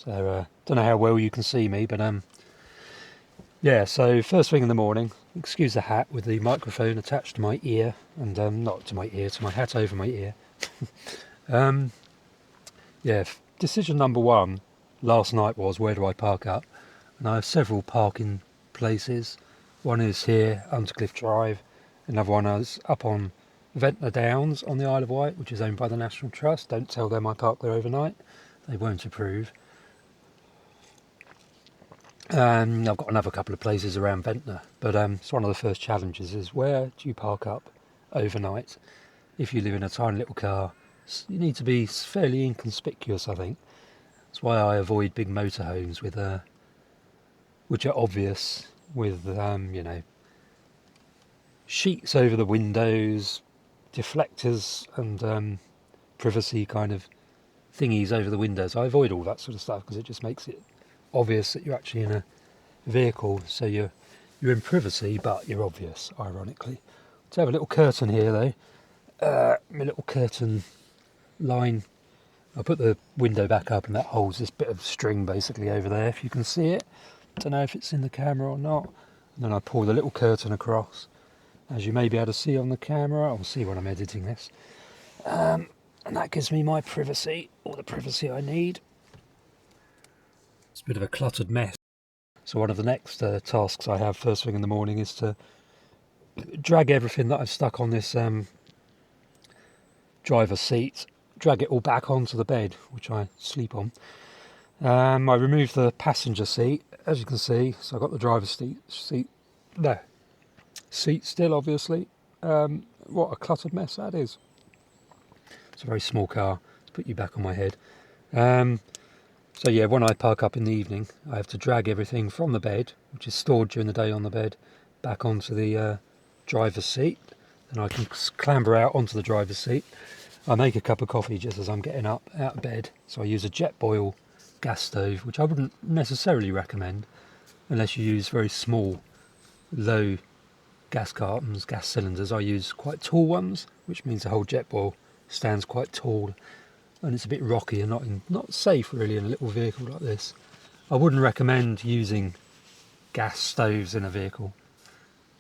So don't know how well you can see me, but yeah. So first thing in the morning, excuse the hat with the microphone attached to my ear, and not to my ear, to my hat over my ear. um, yeah. Decision number one last night was, where do I park up? And I have several parking places. One is here, Undercliff Drive. Another one is up on Ventnor Downs on the Isle of Wight, which is owned by the National Trust. Don't tell them I parked there overnight. They won't approve. I've got another couple of places around Ventnor, but it's one of the first challenges is, where do you park up overnight? If you live in a tiny little car, you need to be fairly inconspicuous, I think. That's why I avoid big motorhomes with which are obvious, with sheets over the windows, deflectors and privacy kind of thingies over the windows. I avoid all that sort of stuff because it just makes it obvious that you're actually in a vehicle, so you're in privacy but you're obvious, ironically. To have a little curtain here though, my little curtain line, I'll put the window back up and that holds this bit of string basically over there, if you can see it. Don't know if it's in the camera or not. And then I pull the little curtain across, as you may be able to see on the camera. I'll see when I'm editing this, and that gives me my privacy, all the privacy I need. It's a bit of a cluttered mess. So one of the next tasks I have first thing in the morning is to drag everything that I've stuck on this driver's seat, drag it all back onto the bed, which I sleep on. I removed the passenger seat, as you can see, so I've got the driver's seat still, obviously. What a cluttered mess that is. It's a very small car to put you back on my head. So yeah, when I park up in the evening, I have to drag everything from the bed, which is stored during the day on the bed, back onto the driver's seat. Then I can clamber out onto the driver's seat. I make a cup of coffee just as I'm getting up out of bed. So I use a jet boil gas stove, which I wouldn't necessarily recommend unless you use very small, low gas cartons, gas cylinders. I use quite tall ones, which means the whole jet boil stands quite tall. And it's a bit rocky and not safe really in a little vehicle like this. I wouldn't recommend using gas stoves in a vehicle.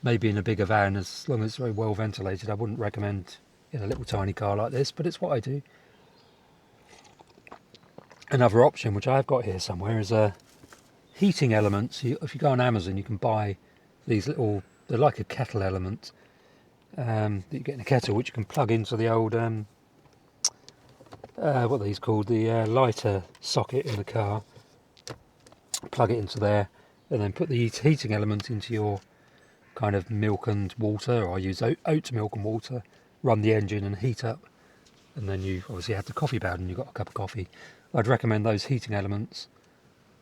Maybe in a bigger van, as long as it's very well ventilated. I wouldn't recommend in a little tiny car like this, but it's what I do. Another option, which I've got here somewhere, is heating elements. If you go on Amazon, you can buy these little, they're like a kettle element that you get in a kettle, which you can plug into the old what are these called, the lighter socket in the car. Plug it into there and then put the heating element into your kind of milk and water, or I use oat milk and water, run the engine and heat up, and then you obviously have the coffee pad and you've got a cup of coffee. I'd recommend those heating elements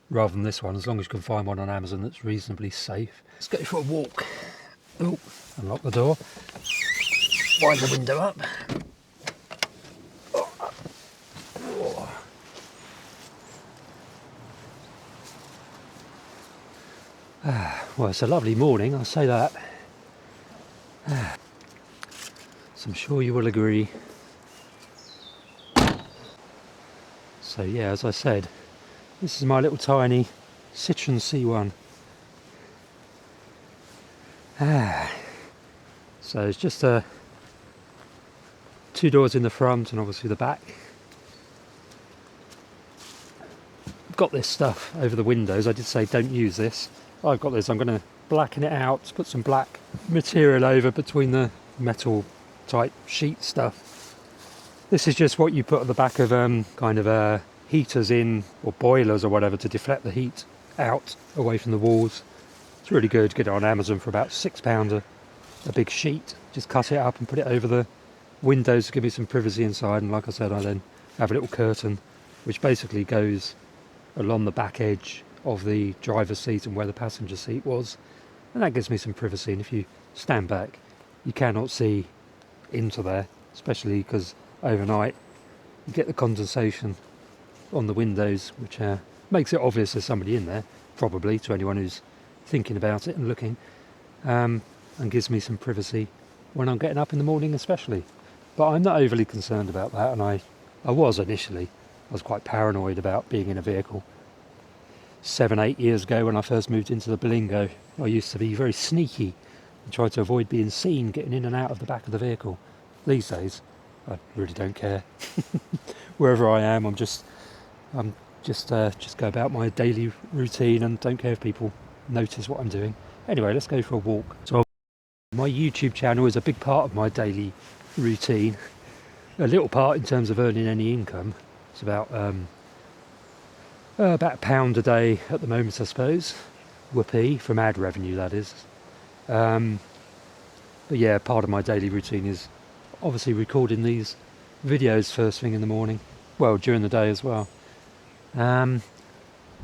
rather than this one, as long as you can find one on Amazon that's reasonably safe. Let's go for a walk. Oh, unlock the door, wind the window up. Well, it's a lovely morning, I'll say that. So I'm sure you will agree. So yeah, as I said, this is my little tiny Citroen C1. So it's just 2 doors in the front and obviously the back. I've got this stuff over the windows. I did say don't use this. I've got this. I'm going to blacken it out, put some black material over between the metal type sheet stuff. This is just what you put at the back of kind of heaters in, or boilers or whatever, to deflect the heat out away from the walls. It's really good. Get it on Amazon for about £6 a big sheet. Just cut it up and put it over the windows to give me some privacy inside. And like I said, I then have a little curtain which basically goes along the back edge of the driver's seat and where the passenger seat was, and that gives me some privacy. And if you stand back, you cannot see into there, especially because overnight you get the condensation on the windows, which makes it obvious there's somebody in there, probably, to anyone who's thinking about it and looking, and gives me some privacy when I'm getting up in the morning especially. But I'm not overly concerned about that, and I was initially. I was quite paranoid about being in a vehicle 7, 8 years ago when I first moved into the Bilingo, I used to be very sneaky and try to avoid being seen getting in and out of the back of the vehicle. These days, I really don't care. Wherever I am, I'm just go about my daily routine and don't care if people notice what I'm doing. Anyway, let's go for a walk. So my YouTube channel is a big part of my daily routine. A little part in terms of earning any income. It's about £1 a day at the moment, I suppose. Whoopee, from ad revenue, that is. But yeah, part of my daily routine is obviously recording these videos first thing in the morning. Well, during the day as well. But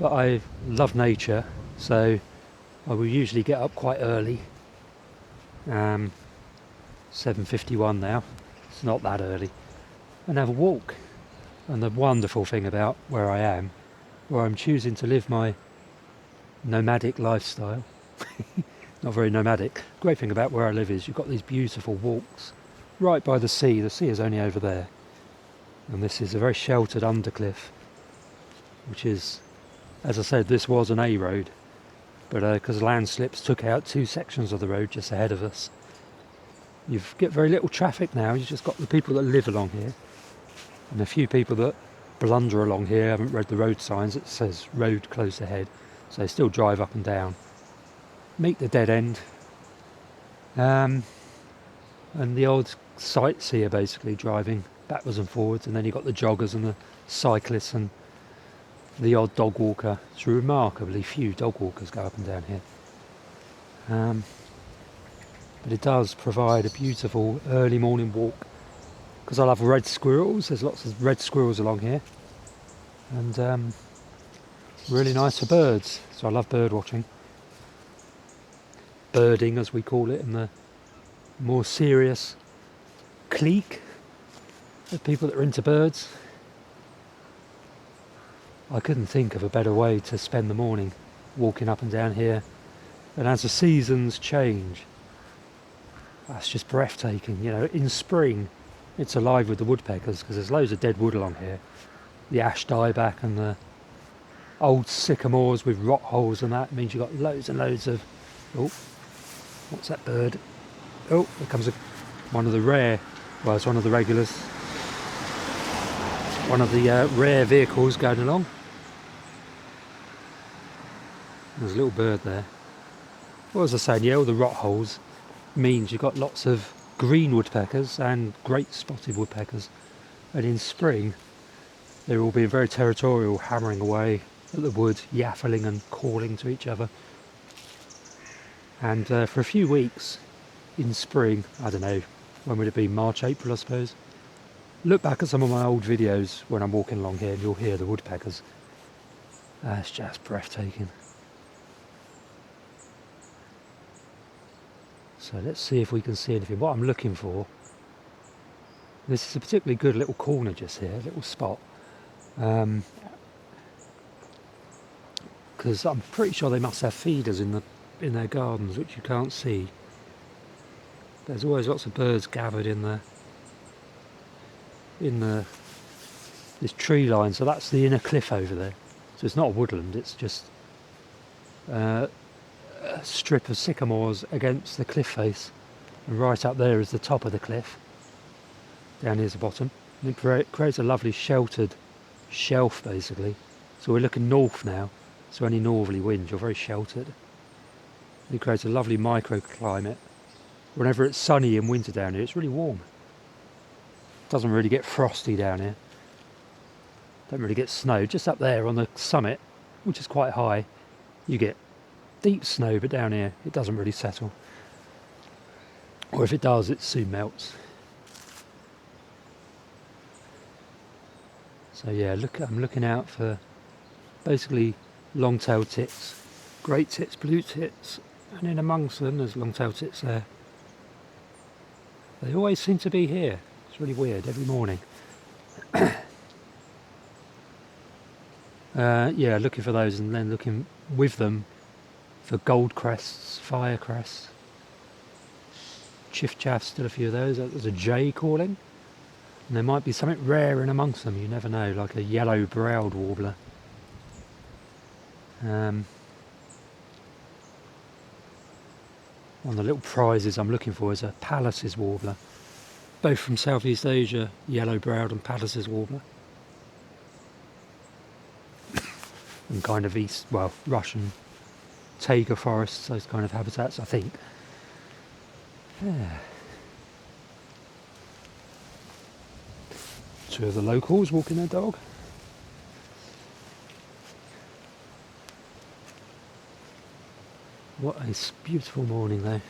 I love nature, so I will usually get up quite early. 7:51 now. It's not that early. And have a walk. And the wonderful thing about where I am, where I'm choosing to live my nomadic lifestyle, not very nomadic. Great thing about where I live is you've got these beautiful walks right by the sea. The sea is only over there. And this is a very sheltered undercliff, which is, as I said, this was an A road, but because landslips took out 2 sections of the road just ahead of us, you get very little traffic now. You've just got the people that live along here, and a few people that blunder along here, haven't read the road signs. It says road close ahead, so they still drive up and down, meet the dead end, and the odd sightseer basically driving backwards and forwards, and then you've got the joggers and the cyclists and the odd dog walker. It's remarkably few dog walkers go up and down here. But it does provide a beautiful early morning walk, because I love red squirrels. There's lots of red squirrels along here, and really nice for birds. So I love bird watching. Birding, as we call it, in the more serious clique of people that are into birds. I couldn't think of a better way to spend the morning walking up and down here. And as the seasons change, that's just breathtaking. You know, in spring, it's alive with the woodpeckers because there's loads of dead wood along here. The ash dieback and the old sycamores with rot holes and that means you've got loads and loads of... Oh, what's that bird? Oh, there comes one of the rare... Well, it's one of the regulars. One of the rare vehicles going along. There's a little bird there. What was I saying? Yeah, all the rot holes means you've got lots of green woodpeckers and great spotted woodpeckers. And in spring, they're all being very territorial, hammering away at the wood, yaffling and calling to each other. And for a few weeks in spring, I don't know, when would it be? March, April, I suppose. Look back at some of my old videos when I'm walking along here and you'll hear the woodpeckers. It's just breathtaking. So let's see if we can see anything. What I'm looking for, this is a particularly good little corner just here, a little spot. Because I'm pretty sure they must have feeders in their gardens, which you can't see. There's always lots of birds gathered in this tree line. So that's the inner cliff over there. So it's not a woodland, it's just a strip of sycamores against the cliff face, and right up there is the top of the cliff. Down here's the bottom. And it creates a lovely sheltered shelf basically. So we're looking north now, so any northerly wind, you're very sheltered. It creates a lovely microclimate. Whenever it's sunny in winter down here, it's really warm. It doesn't really get frosty down here. Don't really get snow. Just up there on the summit, which is quite high, you get deep snow, but down here it doesn't really settle. Or if it does, it soon melts. So yeah, I'm looking out for basically long-tailed tits, great tits, blue tits, and in amongst them there's long-tailed tits there. They always seem to be here. It's really weird, every morning. Yeah, looking for those, and then looking with them for gold crests, fire crests, chiff-chaff, still a few of those. There's a jay calling, and there might be something rare in amongst them, you never know, like a yellow-browed warbler. One of the little prizes I'm looking for is a Pallas's warbler, both from Southeast Asia, yellow-browed and Pallas's warbler, and kind of Russian taiga forests, those kind of habitats, I think. Yeah. Two of the locals walking their dog. What a beautiful morning though.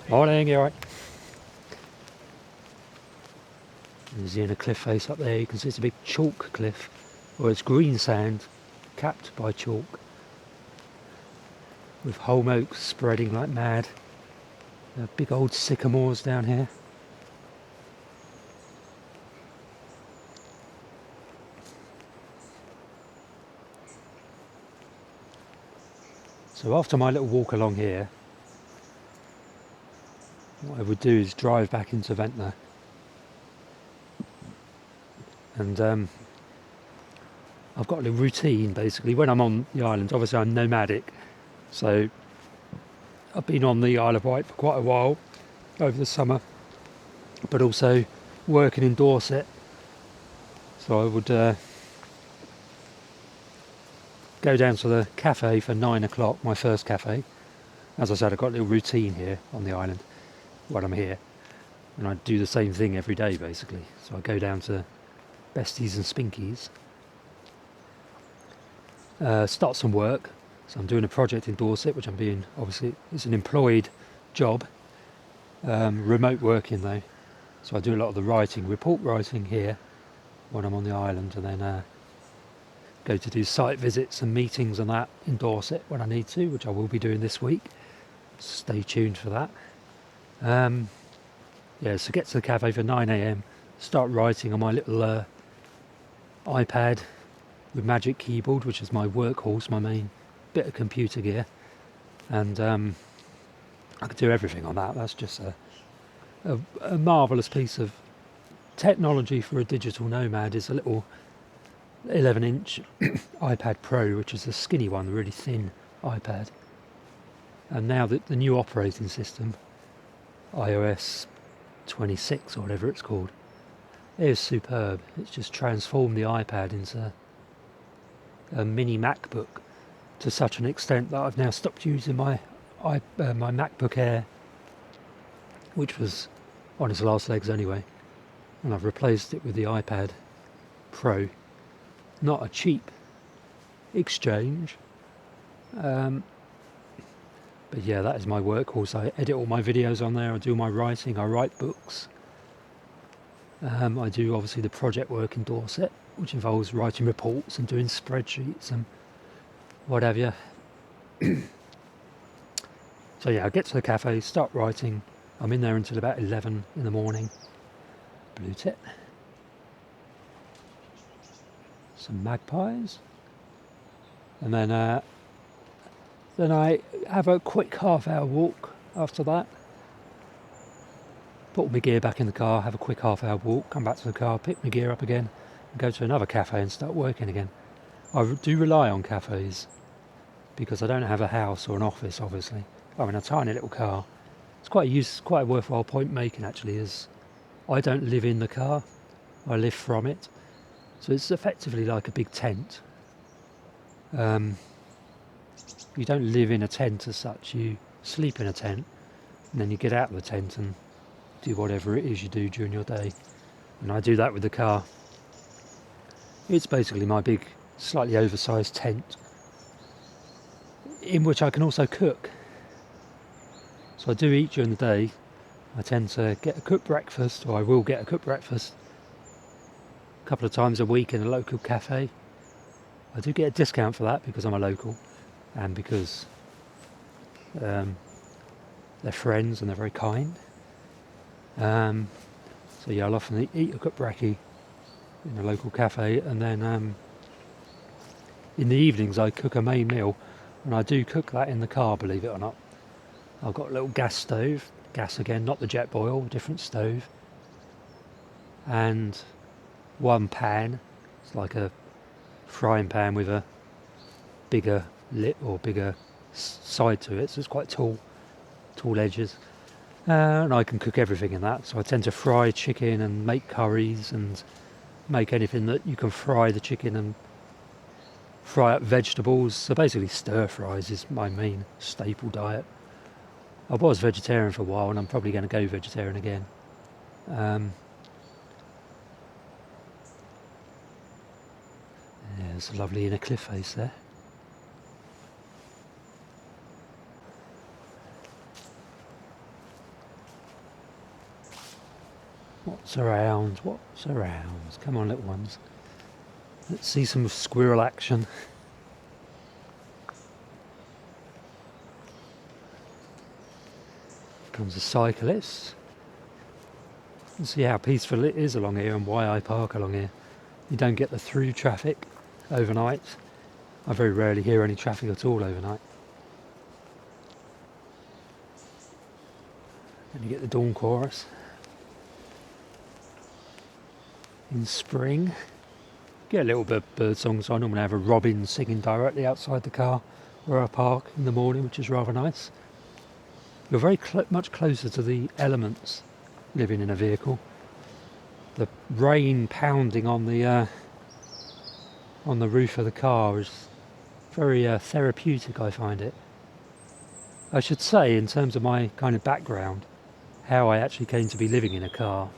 Morning, you alright? There's the inner cliff face up there. You can see it's a big chalk cliff, or it's green sand capped by chalk, with holm oaks spreading like mad. There are big old sycamores down here. So after my little walk along here, what I would do is drive back into Ventnor. And I've got a little routine basically when I'm on the island. Obviously I'm nomadic, so I've been on the Isle of Wight for quite a while over the summer, but also working in Dorset. So I would go down to the cafe for 9 o'clock, my first cafe. As I said, I've got a little routine here on the island when I'm here, and I do the same thing every day basically. So I go down to Besties and Spinkies, start some work. So I'm doing a project in Dorset, which obviously it's an employed job, remote working though. So I do a lot of the writing, report writing here when I'm on the island, and then go to do site visits and meetings and that in Dorset when I need to, which I will be doing this week. Stay tuned for that. Yeah, so get to the cafe for 9 AM, start writing on my little iPad with Magic Keyboard, which is my workhorse, my main bit of computer gear, and I could do everything on that. That's just a marvellous piece of technology for a digital nomad. Is a little 11-inch iPad Pro, which is a skinny one, a really thin iPad. And now that the new operating system, iOS 26 or whatever it's called, is superb. It's just transformed the iPad into a mini MacBook to such an extent that I've now stopped using my MacBook Air, which was on its last legs anyway, and I've replaced it with the iPad Pro. Not a cheap exchange, but yeah, that is my workhorse. I edit all my videos on there, I do my writing, I write books. I do obviously the project work in Dorset, which involves writing reports and doing spreadsheets and what have you. So yeah, I get to the cafe, start writing. I'm in there until about 11 in the morning. Blue tit. Some magpies, and then I have a quick half-hour walk after that. Put all my gear back in the car, have a quick half-hour walk, come back to the car, pick my gear up again, and go to another cafe and start working again. I do rely on cafes because I don't have a house or an office. Obviously, I'm in a tiny little car. It's quite a worthwhile point making actually. Is I don't live in the car, I live from it. So it's effectively like a big tent. You don't live in a tent as such, you sleep in a tent, and then you get out of the tent and do whatever it is you do during your day. And I do that with the car. It's basically my big, slightly oversized tent, in which I can also cook. So I do eat during the day. I tend to get a cooked breakfast, or I will get a cooked breakfast, a couple of times a week in a local cafe. I do get a discount for that because I'm a local and because they're friends and they're very kind. So yeah, I'll often eat a cooked brekkie in a local cafe, and then in the evenings I cook a main meal, and I do cook that in the car, believe it or not. I've got a little gas stove, gas again, not the jet boil, different stove, and one pan. It's like a frying pan with a bigger lip or bigger side to it, so it's quite tall edges. And I can cook everything in that, so I tend to fry chicken and make curries and make anything that you can fry the chicken and fry up vegetables. So basically stir fries is my main staple diet. I was vegetarian for a while and I'm probably going to go vegetarian again. There's a lovely inner cliff face there. What's around? What's around? Come on, little ones. Let's see some squirrel action. Comes a cyclist. You see how peaceful it is along here and why I park along here. You don't get the through traffic overnight. I very rarely hear any traffic at all overnight. And you get the dawn chorus. In spring, get a little bit of bird song, so I normally have a robin singing directly outside the car where I park in the morning, which is rather nice. You're very much closer to the elements living in a vehicle. The rain pounding on the roof of the car is very therapeutic, I find it. I should say, in terms of my kind of background, how I actually came to be living in a car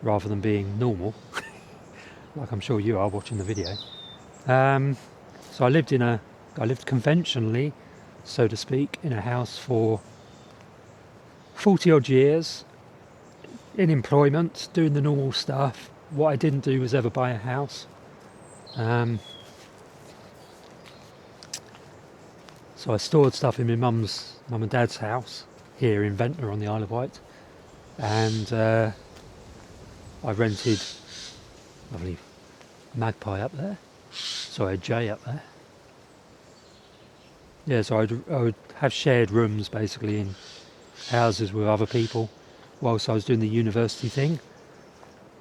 rather than being normal, like I'm sure you are watching the video. So I lived conventionally, so to speak, in a house for 40 odd years, in employment, doing the normal stuff. What I didn't do was ever buy a house. So I stored stuff in my mum and dad's house here in Ventnor on the Isle of Wight, and I rented lovely magpie up there. Sorry, a jay up there. Yeah, so I would have shared rooms basically in houses with other people whilst I was doing the university thing.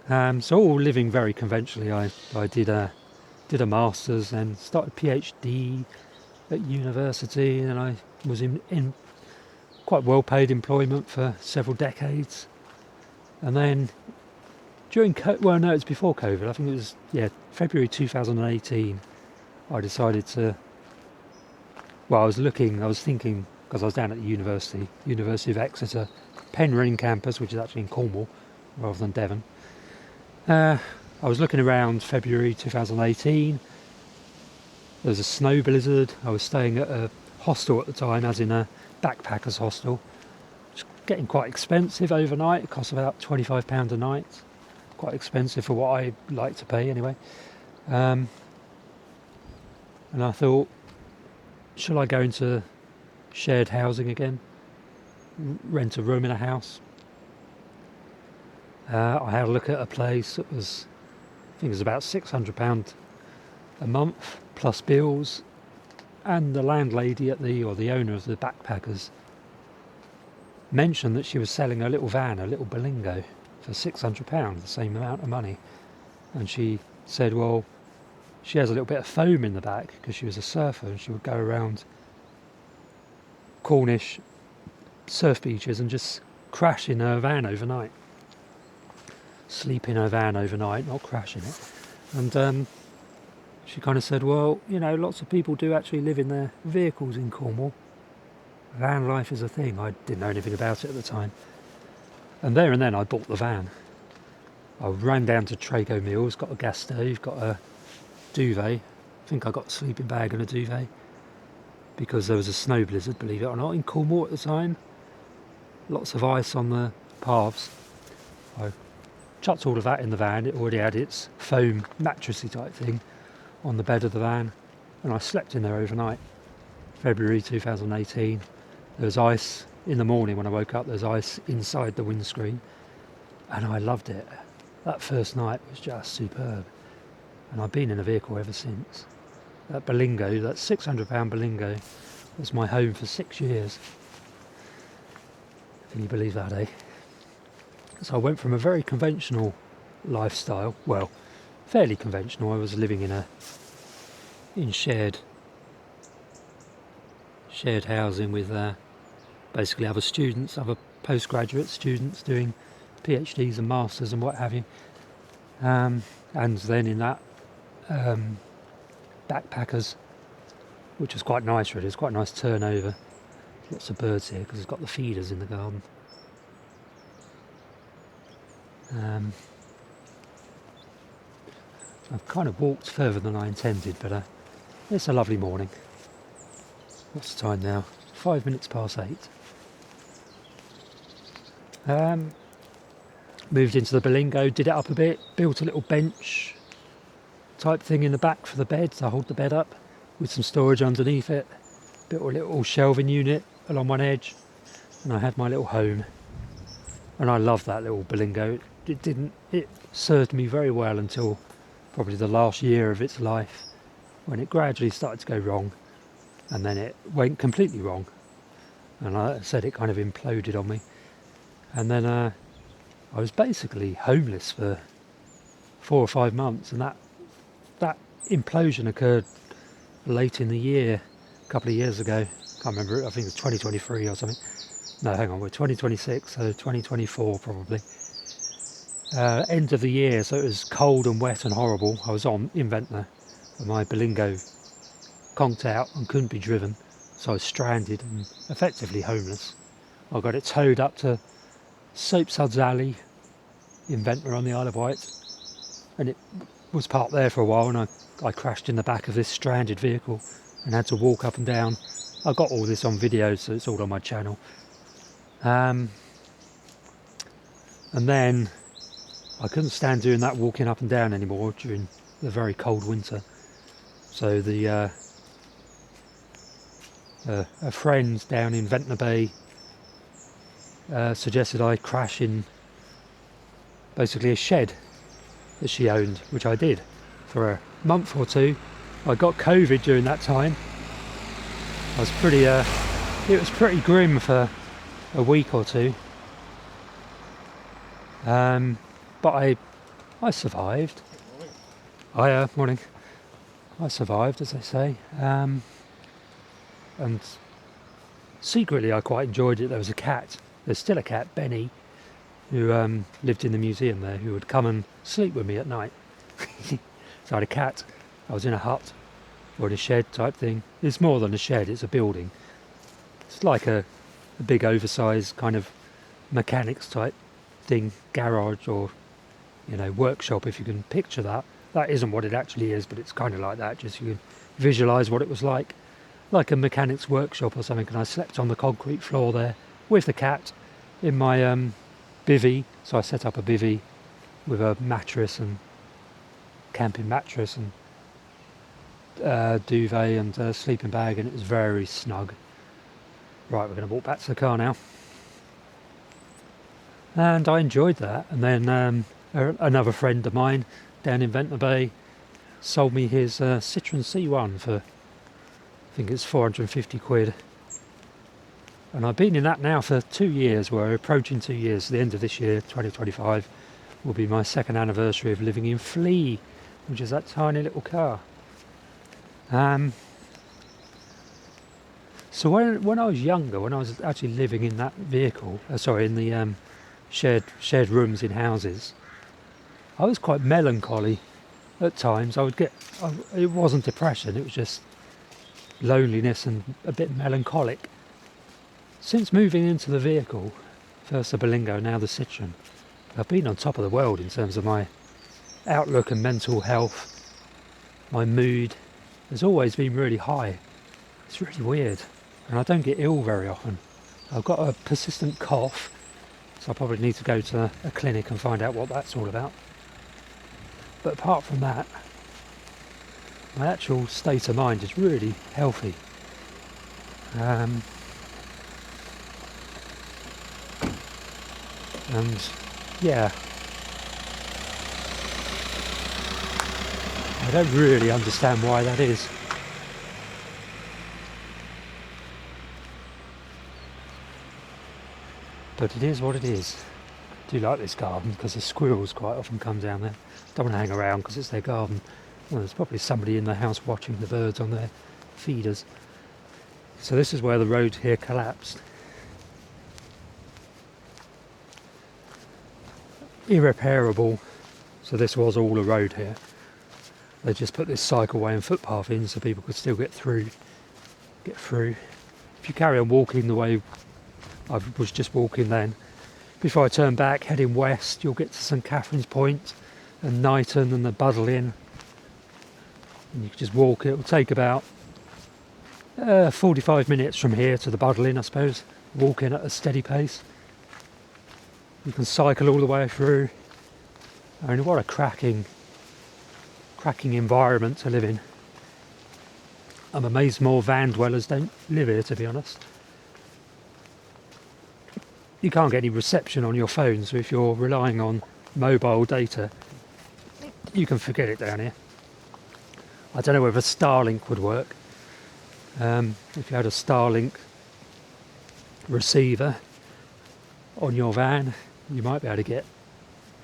So all living very conventionally. I did a master's and started PhD at university, and I was in quite well paid employment for several decades. And then during it's before COVID, I think it was February 2018, I decided to, I was thinking, because I was down at the University of Exeter, Penryn campus, which is actually in Cornwall rather than Devon. I was looking around February 2018. There was a snow blizzard. I was staying at a hostel at the time, as in a backpackers hostel. It's getting quite expensive overnight. It costs about £25 a night. Quite expensive for what I like to pay anyway. And I thought, shall I go into shared housing again? Rent a room in a house? I had a look at a place that was, I think it was about £600 a month plus bills, and the landlady or the owner of the backpackers mentioned that she was selling a little van, a little Berlingo, for £600, the same amount of money. And she said, well, she has a little bit of foam in the back because she was a surfer and she would go around Cornish surf beaches and just crash in her van overnight. Sleep in her van overnight, not crash in it. And she kind of said, well, lots of people do actually live in their vehicles in Cornwall. Van life is a thing. I didn't know anything about it at the time. And there and then I bought the van. I ran down to Traco Mills, got a gas stove, got a duvet. I think I got a sleeping bag and a duvet, because there was a snow blizzard, believe it or not, in Cornwall at the time. Lots of ice on the paths. I chucked all of that in the van. It already had its foam mattressy type thing on the bed of the van, and I slept in there overnight. February 2018. There was ice in the morning when I woke up. There's ice inside the windscreen, and I loved it. That first night was just superb, and I've been in a vehicle ever since. That Berlingo, that £600 Berlingo, was my home for 6 years. Can you believe that, eh? So I went from a very conventional lifestyle, well, fairly conventional. I was living in a in shared housing with basically other students, other postgraduate students doing PhDs and masters and what have you. And then in that backpackers, which was quite nice really. It's quite a nice turnover. Lots of birds here because it's got the feeders in the garden. I've kind of walked further than I intended, but it's a lovely morning. What's the time now? 5 minutes past 8. Moved into the Belingo, did it up a bit, built a little bench type thing in the back for the bed to hold the bed up with some storage underneath it. Built a little shelving unit along one edge, and I had my little home. And I love that little Belingo. It served me very well until probably the last year of its life, when it gradually started to go wrong, and then it went completely wrong, and I said it kind of imploded on me. And then I was basically homeless for 4 or 5 months, and that implosion occurred late in the year, a couple of years ago. Can't remember, I think it was 2023 or something. No, hang on, we're 2026, so 2024 probably. End of the year, so it was cold and wet and horrible. I was in Ventnor, and my Belingo conked out and couldn't be driven, so I was stranded and effectively homeless. I got it towed up to Soapsuds Alley in Ventnor on the Isle of Wight, and it was parked there for a while, and I crashed in the back of this stranded vehicle and had to walk up and down. I got all this on video, so it's all on my channel. And then I couldn't stand doing that walking up and down anymore during the very cold winter. So a friend down in Ventnor Bay suggested I crash in basically a shed that she owned, which I did for a month or two. I got COVID during that time. I was it was pretty grim for a week or two. But I survived. Morning. I survived, as they say. And secretly I quite enjoyed it. There was a cat. There's still a cat, Benny, who lived in the museum there, who would come and sleep with me at night. So I had a cat. I was in a hut or in a shed type thing. It's more than a shed, it's a building. It's like a big oversized kind of mechanics type thing, garage or workshop, if you can picture that. That isn't what it actually is, but it's kind of like that, just you can visualize what it was like a mechanics workshop or something. And I slept on the concrete floor there with the cat in my bivvy. So I set up a bivvy with a mattress and camping mattress and duvet and sleeping bag, and it was very snug. Right, we're going to walk back to the car now. And I enjoyed that. And then another friend of mine down in Ventnor Bay sold me his Citroen C1 for, I think it's 450 quid. And I've been in that now for 2 years. We're approaching 2 years. The end of this year, 2025, will be my second anniversary of living in Flea, which is that tiny little car. So when I was younger, when I was actually living in that vehicle, in the shared rooms in houses, I was quite melancholy at times. It wasn't depression, it was just loneliness and a bit melancholic. Since moving into the vehicle, first the Belingo, now the Citroen, I've been on top of the world in terms of my outlook and mental health. My mood has always been really high. It's really weird, and I don't get ill very often. I've got a persistent cough, so I probably need to go to a clinic and find out what that's all about. But apart from that, my actual state of mind is really healthy. And yeah, I don't really understand why that is. But it is what it is. I do like this garden because the squirrels quite often come down there. Don't want to hang around because it's their garden. Well, there's probably somebody in the house watching the birds on their feeders. So this is where the road here collapsed. Irreparable. So this was all a road here. They just put this cycleway and footpath in so people could still get through. If you carry on walking the way I was just walking then, before I turn back heading west, you'll get to St Catherine's Point and Knighton and the Buddle Inn. And you can just walk. It will take about 45 minutes from here to the Buddle Inn, I suppose, walking at a steady pace. You can cycle all the way through. I mean, what a cracking environment to live in. I'm amazed more van dwellers don't live here, to be honest. You can't get any reception on your phone, so if you're relying on mobile data, you can forget it down here. I don't know whether Starlink would work. If you had a Starlink receiver on your van, you might be able to get,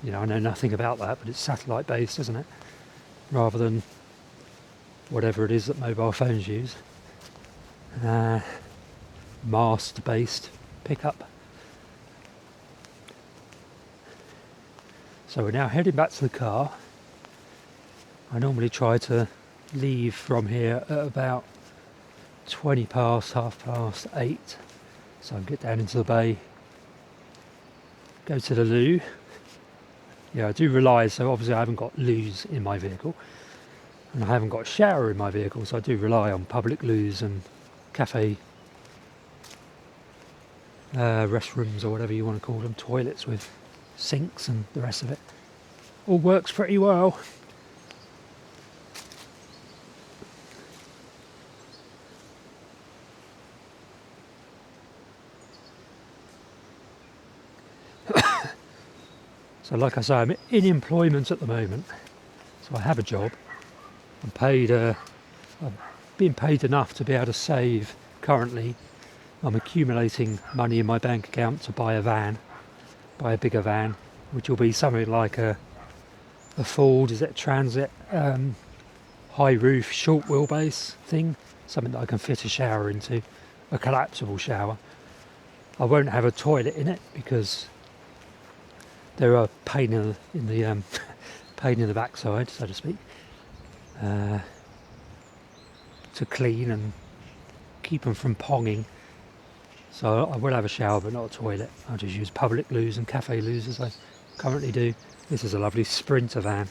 I know nothing about that, but it's satellite based, isn't it? Rather than whatever it is that mobile phones use. Mast based pickup. So we're now heading back to the car. I normally try to leave from here at about 20 past, 8:30, so I can get down into the bay, go to the loo. Yeah, I do rely, so obviously I haven't got loos in my vehicle, and I haven't got a shower in my vehicle, so I do rely on public loos and cafe restrooms, or whatever you want to call them, toilets with sinks and the rest of it. All works pretty well. So like I say, I'm in employment at the moment, so I have a job. I'm being paid enough to be able to save currently. I'm accumulating money in my bank account to buy a bigger van, which will be something like a Ford, is it a Transit, high roof, short wheelbase thing, something that I can fit a shower into, a collapsible shower. I won't have a toilet in it because they're a pain in the pain in the backside, so to speak, to clean and keep them from ponging. So I will have a shower, but not a toilet. I'll just use public loos and cafe loos as I currently do. This is a lovely Sprinter van.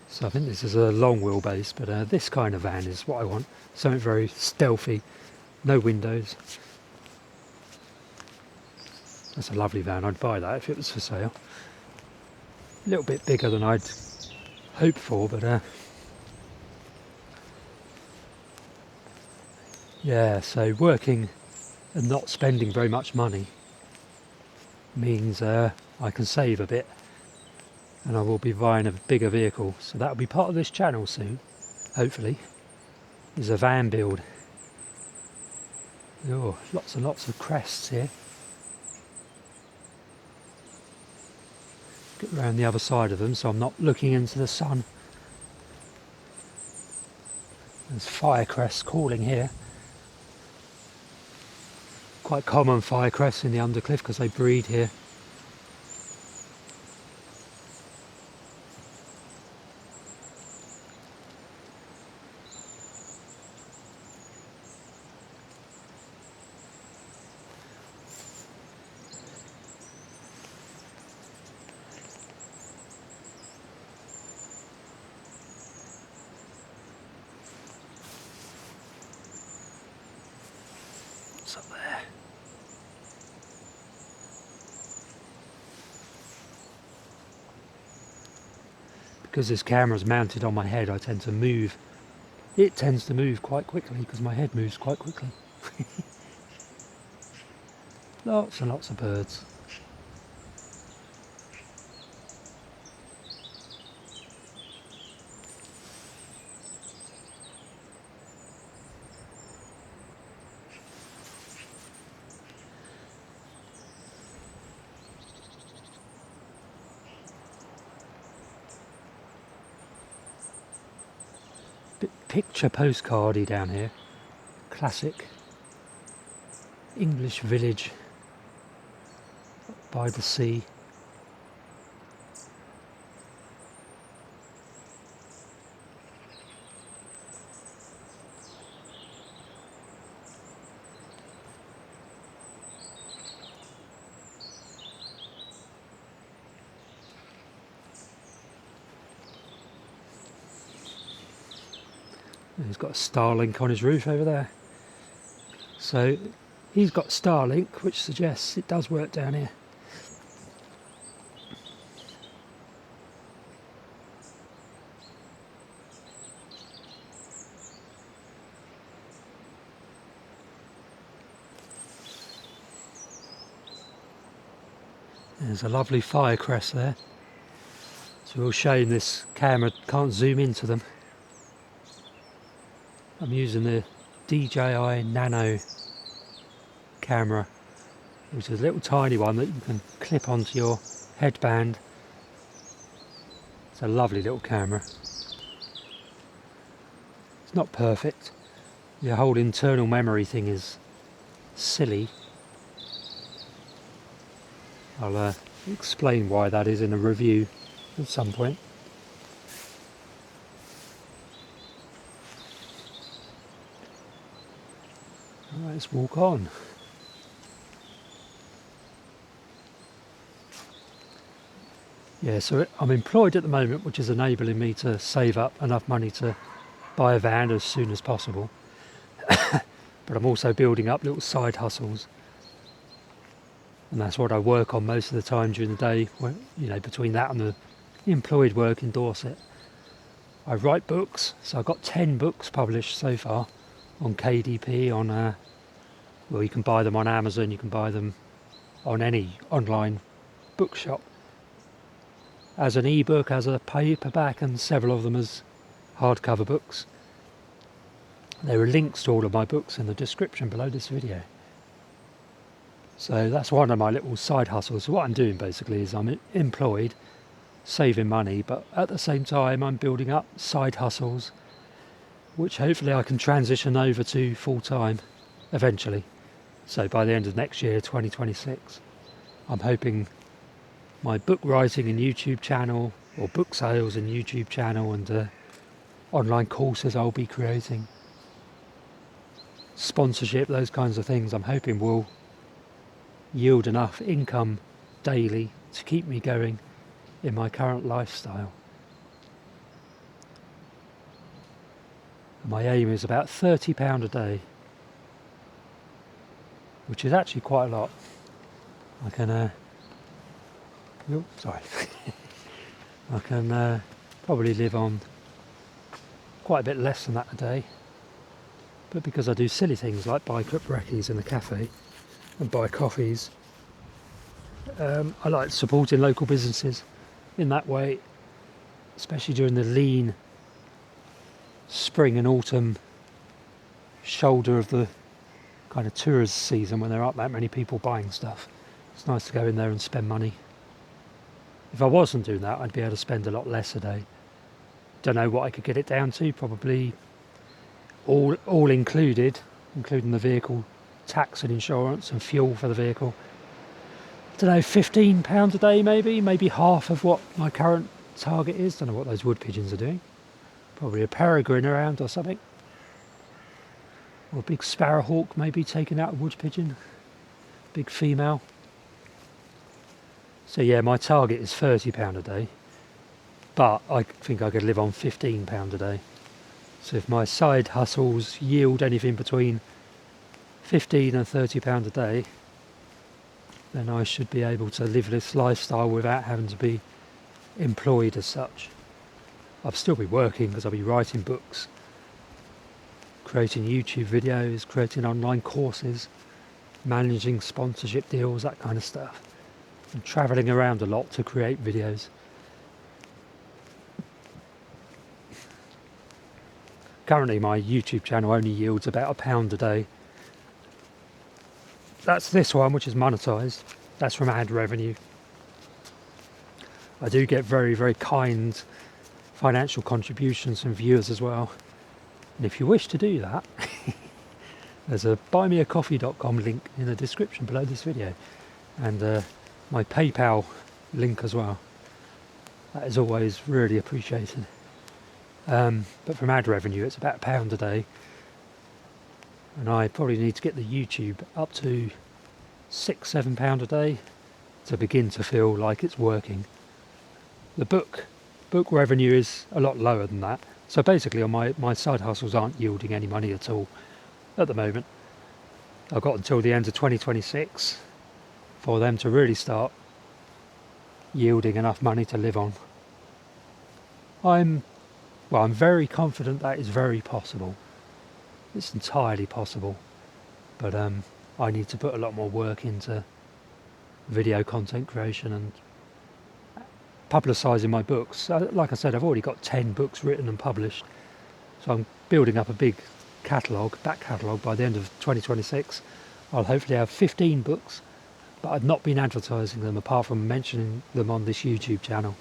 So I think this is a long wheelbase, but this kind of van is what I want. Something very stealthy, no windows. That's a lovely van. I'd buy that if it was for sale. A little bit bigger than I'd hoped for, but yeah, so working and not spending very much money means I can save a bit, and I will be buying a bigger vehicle. So that'll be part of this channel soon, hopefully, is a van build. Oh, lots and lots of crests here. Get around the other side of them so I'm not looking into the sun. There's fire crests calling here. Quite common fire crests in the Undercliff because they breed here. What's up there? Because this camera's mounted on my head, I tend to move. It tends to move quite quickly because my head moves quite quickly. Lots and lots of birds. picture postcardy down here. Classic English village by the sea. He's got a Starlink on his roof over there. So he's got Starlink, which suggests it does work down here. There's a lovely fire crest there. It's a real shame this camera can't zoom into them. I'm using the DJI Nano camera, which is a little tiny one that you can clip onto your headband. It's a lovely little camera. It's not perfect. The whole internal memory thing is silly. I'll explain why that is in a review at some point. Right, let's walk on. Yeah, so I'm employed at the moment, which is enabling me to save up enough money to buy a van as soon as possible. But I'm also building up little side hustles. And that's what I work on most of the time during the day, when, between that and the employed work in Dorset. I write books, so I've got 10 books published so far on KDP, well, you can buy them on Amazon, you can buy them on any online bookshop. As an ebook, as a paperback, and several of them as hardcover books. There are links to all of my books in the description below this video. So that's one of my little side hustles. So what I'm doing basically is I'm employed, saving money, but at the same time I'm building up side hustles, which hopefully I can transition over to full-time eventually. So by the end of next year, 2026, I'm hoping my book writing and YouTube channel, or book sales and YouTube channel, and online courses I'll be creating, sponsorship, those kinds of things, I'm hoping will yield enough income daily to keep me going in my current lifestyle. And my aim is about £30 a day, which is actually quite a lot. I can I can probably live on quite a bit less than that a day, but because I do silly things like buy cup brekkies in the cafe and buy coffees, I like supporting local businesses in that way, especially during the lean spring and autumn shoulder of the kind of tourist season, when there aren't that many people buying stuff. It's nice to go in there and spend money. If I wasn't doing that, I'd be able to spend a lot less a day. Don't know what I could get it down to, probably all included, including the vehicle tax and insurance and fuel for the vehicle. I don't know, £15 a day maybe half of what my current target is. Don't know what those wood pigeons are doing. Probably a peregrine around or something. Or a big sparrowhawk maybe taking out a wood pigeon. Big female. So yeah, my target is £30 a day, but I think I could live on £15 a day. So if my side hustles yield anything between £15 and £30 a day, then I should be able to live this lifestyle without having to be employed as such. I'll still be working because I'll be writing books, creating YouTube videos, creating online courses, managing sponsorship deals, that kind of stuff. And travelling around a lot to create videos. Currently my YouTube channel only yields about £1 a day. That's this one, which is monetised. That's from ad revenue. I do get very, very kind financial contributions from viewers as well. And if you wish to do that, there's a buymeacoffee.com link in the description below this video, and my PayPal link as well. That is always really appreciated. But from ad revenue, it's about £1 a day, and I probably need to get the YouTube up to £6-7 a day to begin to feel like it's working. The book revenue is a lot lower than that. So basically, on my side hustles aren't yielding any money at all at the moment. I've got until the end of 2026 for them to really start yielding enough money to live on. I'm very confident that is very possible. It's entirely possible, but I need to put a lot more work into video content creation and publicising my books. Like I said, I've already got 10 books written and published, so I'm building up a big back catalogue. By the end of 2026 I'll hopefully have 15 books, but I've not been advertising them apart from mentioning them on this YouTube channel.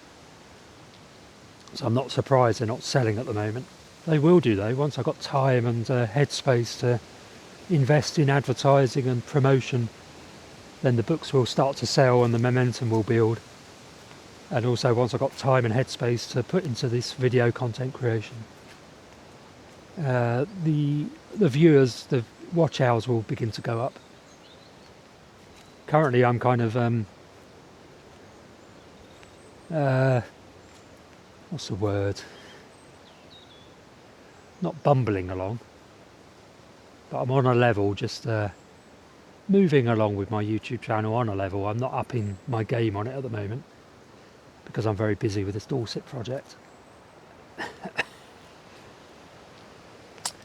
So I'm not surprised they're not selling at the moment. They will do though, once I've got time and headspace to invest in advertising and promotion, then the books will start to sell and the momentum will build. And also once I've got time and headspace to put into this video content creation, the viewers, the watch hours will begin to go up. Currently I'm kind of what's the word? Not bumbling along, but I'm on a level, just moving along with my YouTube channel on a level. I'm not upping my game on it at the moment because I'm very busy with this Dorset project.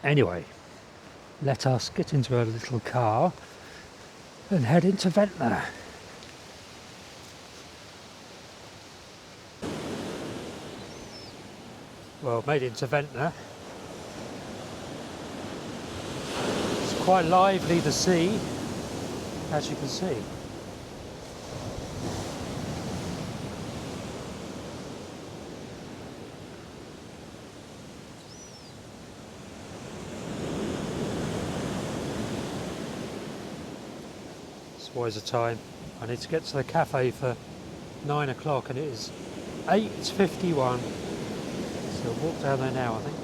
Anyway, let us get into a little car and head into Ventnor. Well, made it into Ventnor. It's quite lively, the sea, as you can see. It's always a time. I need to get to the cafe for 9 o'clock and it is 8:51. So I'll walk down there now, I think.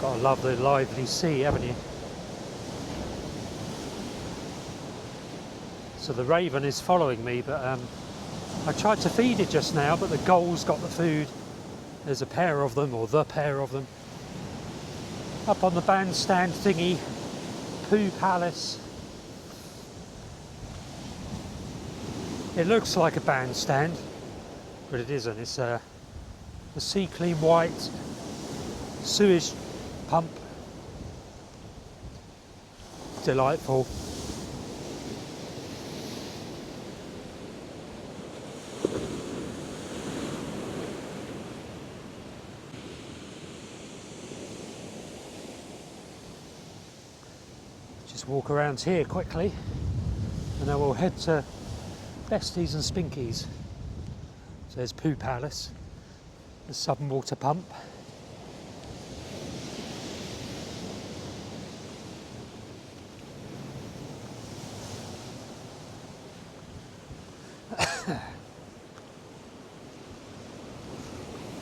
Gotta love the lively sea, haven't you? So the raven is following me, but I tried to feed it just now, but the gull's got the food. There's a pair of them, or the pair of them, up on the bandstand thingy, Poo Palace. It looks like a bandstand, but it isn't. It's a Sea Clean White sewage pump. Delightful. Just walk around here quickly and then we'll head to Besties and Spinkies. So there's Poo Palace, the Southern Water Pump.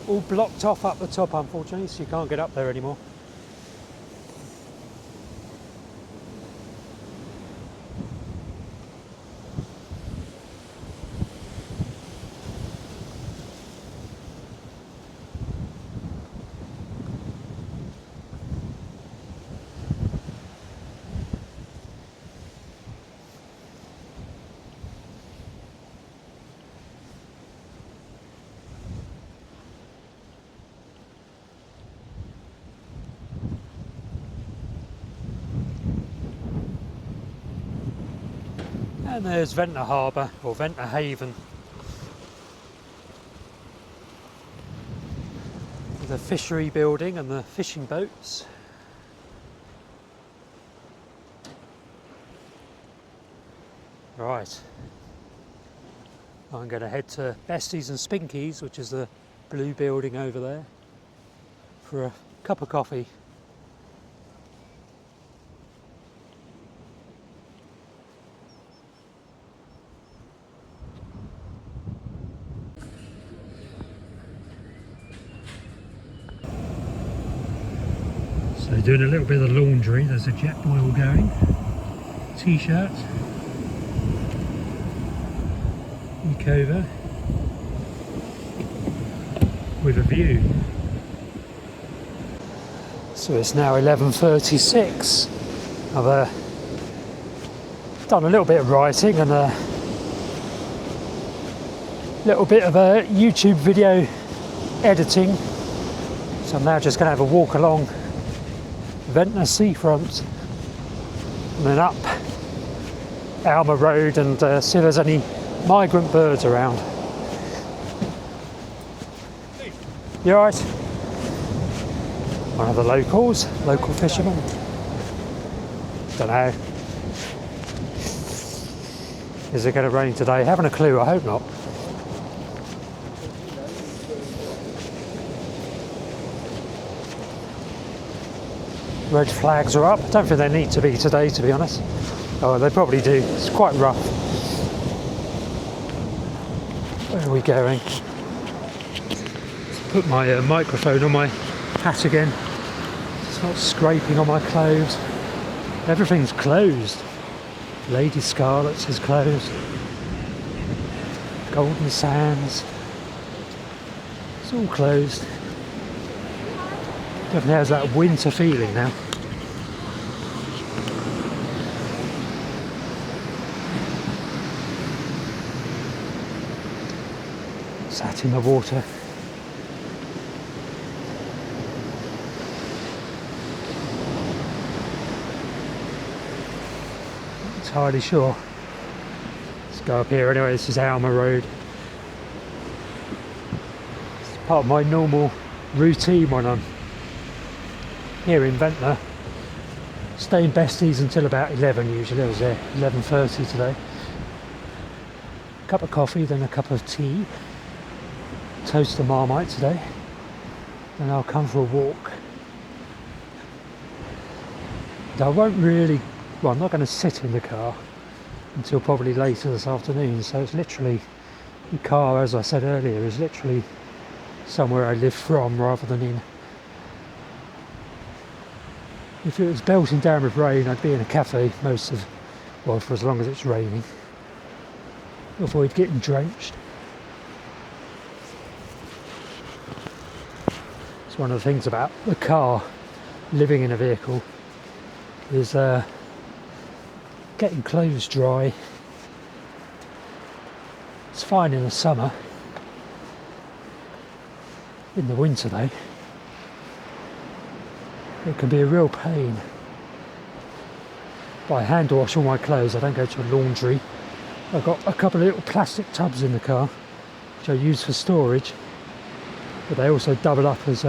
All blocked off up the top, unfortunately, so you can't get up there anymore. And there's Ventnor Harbour, or Ventnor Haven, with the fishery building and the fishing boats. Right, I'm going to head to Besties and Spinkies, which is the blue building over there, for a cup of coffee. So doing a little bit of the laundry, there's a jet boil going, t-shirt, Ecover, with a view. So it's now 11:36. I've done a little bit of writing and a little bit of a YouTube video editing. So I'm now just going to have a walk along Ventnor seafront and then up Alma Road and see if there's any migrant birds around. You alright? One of the local fishermen. Don't know. Is it going to rain today? Haven't a clue, I hope not. Red flags are up. I don't think they need to be today, to be honest. Oh, they probably do. It's quite rough. Where are we going? Let's put my microphone on my hat again. It's not scraping on my clothes. Everything's closed. Lady Scarlet's is closed. Golden Sands. It's all closed. Definitely has that winter feeling now. Sat in the water. Not entirely sure. Let's go up here anyway. This is Alma Road. It's part of my normal routine when I'm here in Ventnor. Stay in Besties until about 11 usually. I was there 11:30 today. Cup of coffee, then a cup of tea. Toast a Marmite today. Then I'll come for a walk. I won't really, well, I'm not going to sit in the car until probably later this afternoon. So it's literally, the car, as I said earlier, is literally somewhere I live from rather than in. If it was belting down with rain, I'd be in a cafe well, for as long as it's raining. Avoid getting drenched. It's one of the things about the car, living in a vehicle, is getting clothes dry. It's fine in the summer. In the winter though, it can be a real pain. But I hand wash all my clothes. I don't go to a laundry. I've got a couple of little plastic tubs in the car which I use for storage, but they also double up as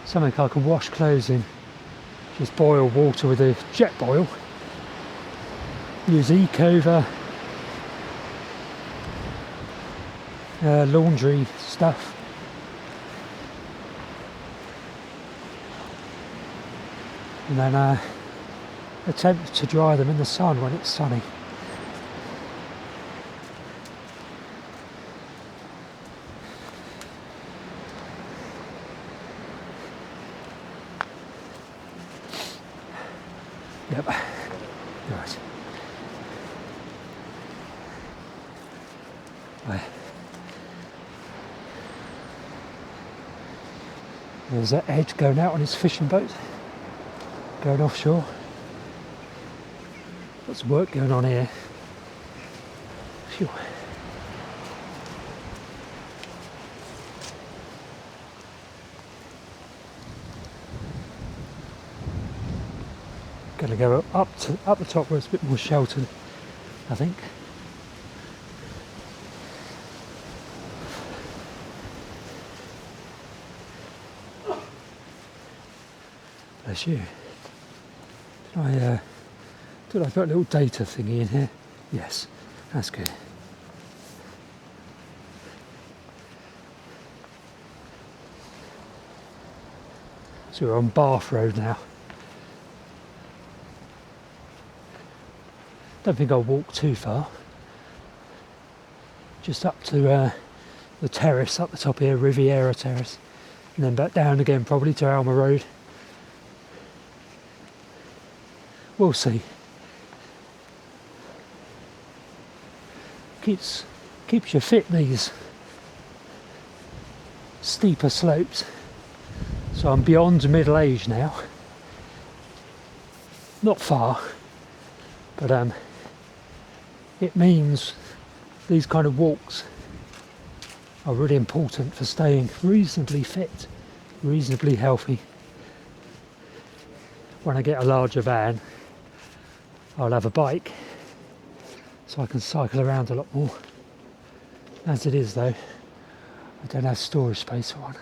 something I can wash clothes in. Just boil water with a jet boil. Use Ecover laundry stuff. And then attempt to dry them in the sun when it's sunny. Yep. Right. Right. There's Ed going out on his fishing boat. Going offshore. Lots of work going on here. Phew. Gonna go up the top where it's a bit more sheltered, I think. Bless you. Did I put a little data thingy in here? Yes, that's good. So we're on Bath Road now. Don't think I'll walk too far. Just up to the terrace up the top here, Riviera Terrace, and then back down again probably to Alma Road. We'll see. Keeps you fit, these steeper slopes. So I'm beyond middle age now. Not far, but it means these kind of walks are really important for staying reasonably fit, reasonably healthy. When I get a larger van, I'll have a bike so I can cycle around a lot more. As it is though, I don't have storage space for one.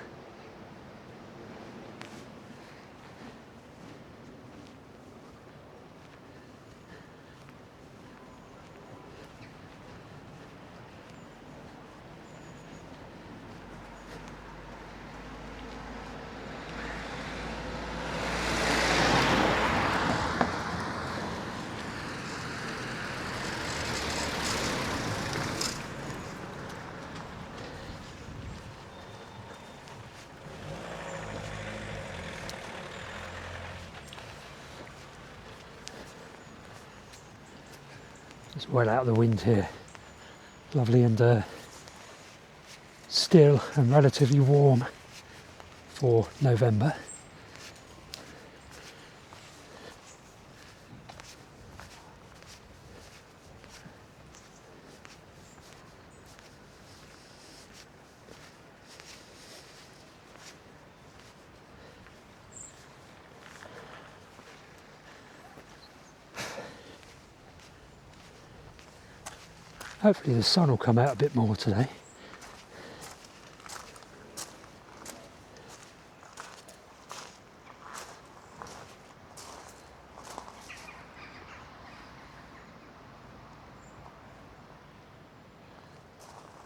It's well out of the wind here. Lovely and still and relatively warm for November. Hopefully the sun will come out a bit more today.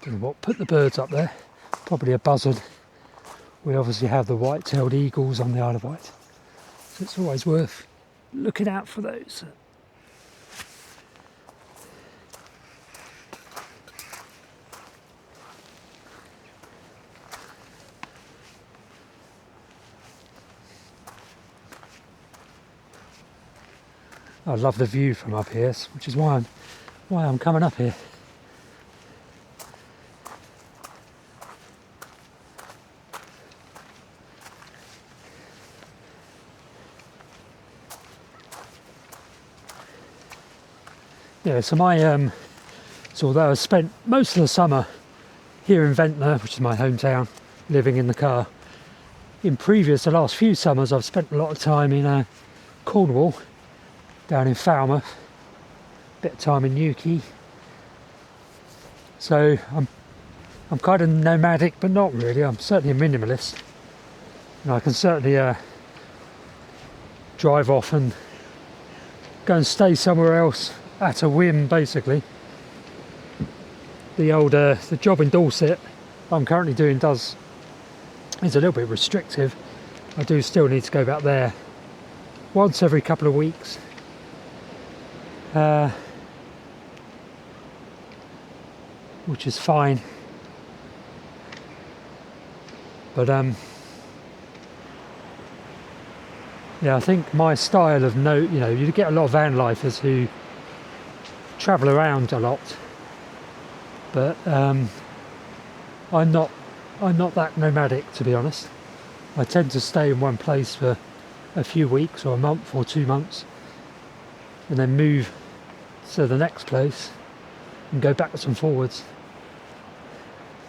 Don't know what put the birds up there. Probably a buzzard. We obviously have the white-tailed eagles on the Isle of Wight, so it's always worth looking out for those. I love the view from up here, which is why I'm coming up here. Yeah, so although I spent most of the summer here in Ventnor, which is my hometown, living in the car, the last few summers I've spent a lot of time in Cornwall, down in Falmouth, a bit of time in Newquay. So I'm kind of nomadic, but not really. I'm certainly a minimalist, and I can certainly drive off and go and stay somewhere else at a whim, basically. The job in Dorset I'm currently doing is a little bit restrictive. I do still need to go back there once every couple of weeks. Which is fine, but yeah, I think my style of you get a lot of van lifers who travel around a lot, but I'm not that nomadic, to be honest. I tend to stay in one place for a few weeks or a month or 2 months, and then move to the next place and go backwards and forwards